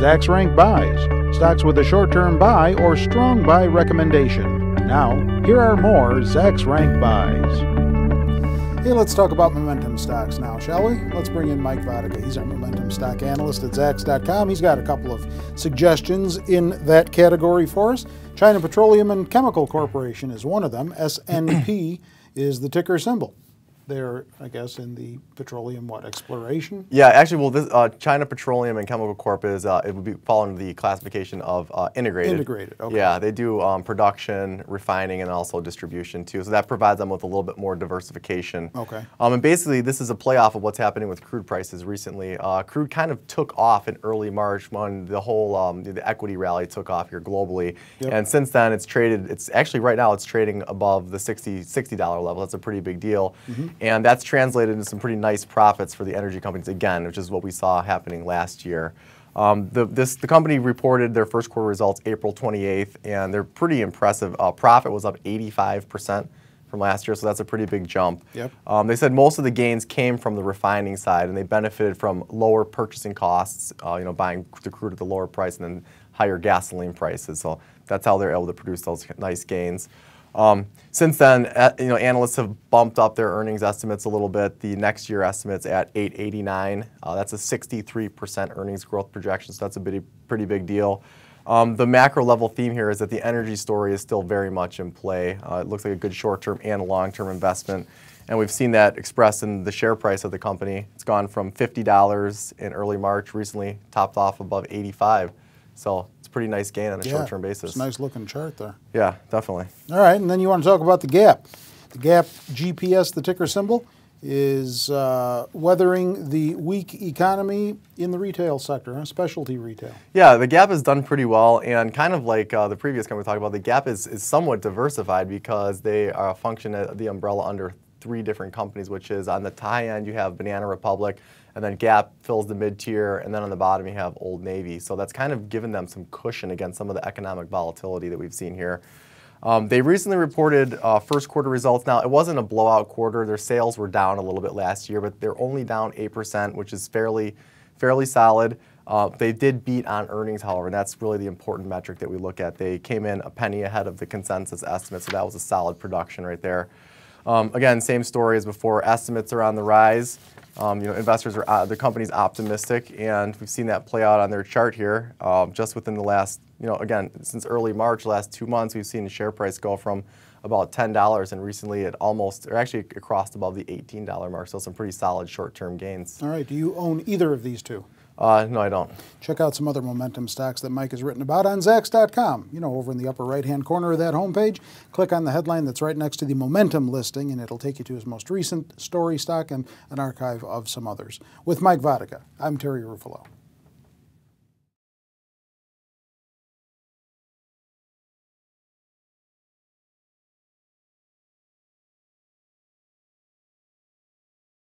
Zacks rank buys, stocks with a short-term buy or strong buy recommendation. Now, here are more Zacks rank buys. Hey, let's talk about momentum stocks now, shall we? Let's bring in Mike Vodicka. He's our momentum stock analyst at Zacks.com. He's got a couple of suggestions in that category for us. China Petroleum and Chemical Corporation is one of them. SNP is the ticker symbol. They're, I guess, in the petroleum, exploration? Yeah, actually, well, this China Petroleum and Chemical Corp is, it would be fall under the classification of integrated. Integrated, okay. Yeah, they do production, refining, and also distribution, too. So that provides them with a little bit more diversification. Okay. And basically, this is a playoff of what's happening with crude prices recently. Crude kind of took off in early March when the whole the equity rally took off here globally. Yep. And since then, it's traded, it's actually right now, it's trading above the $60 level. That's a pretty big deal. Mm-hmm. And that's translated into some pretty nice profits for the energy companies again, which is what we saw happening last year. The company reported their first quarter results April 28th, and they're pretty impressive. Profit was up 85% from last year, so that's a pretty big jump. Yep. They said most of the gains came from the refining side, and they benefited from lower purchasing costs, buying the crude at the lower price, and then higher gasoline prices. So that's how they're able to produce those nice gains. Since then, analysts have bumped up their earnings estimates a little bit. The next year estimate's at $8.89. That's a 63% earnings growth projection, so that's a pretty big deal. The macro level theme here is that the energy story is still very much in play. It looks like a good short-term and long-term investment, and we've seen that expressed in the share price of the company. It's gone from $50 in early March, recently topped off above $85. So it's a pretty nice gain on a short-term basis. It's a nice looking chart there. Yeah, definitely. All right, and then you want to talk about the Gap. The Gap GPS, the ticker symbol, is weathering the weak economy in the retail sector, specialty retail. Yeah, the Gap has done pretty well, and kind of like the previous company we talked about, the Gap is somewhat diversified because they function at the umbrella under 3 different companies, which is on the high end you have Banana Republic, and then Gap fills the mid-tier, and then on the bottom you have Old Navy. So that's kind of given them some cushion against some of the economic volatility that we've seen here. They recently reported first quarter results. Now, it wasn't a blowout quarter. Their sales were down a little bit last year, but they're only down 8%, which is fairly solid. They did beat on earnings, however, and that's really the important metric that we look at. They came in a penny ahead of the consensus estimate, so that was a solid production right there. Again, same story as before. Estimates are on the rise. Investors are the company's optimistic, and we've seen that play out on their chart here. Just within the last, again, since early March, last 2 months, we've seen the share price go from about $10, and recently it crossed above the $18 mark. So some pretty solid short-term gains. All right. Do you own either of these two? No, I don't. Check out some other momentum stocks that Mike has written about on Zacks.com. Over in the upper right-hand corner of that homepage, click on the headline that's right next to the momentum listing, and it'll take you to his most recent story stock and an archive of some others. With Mike Vodicka, I'm Terry Ruffalo.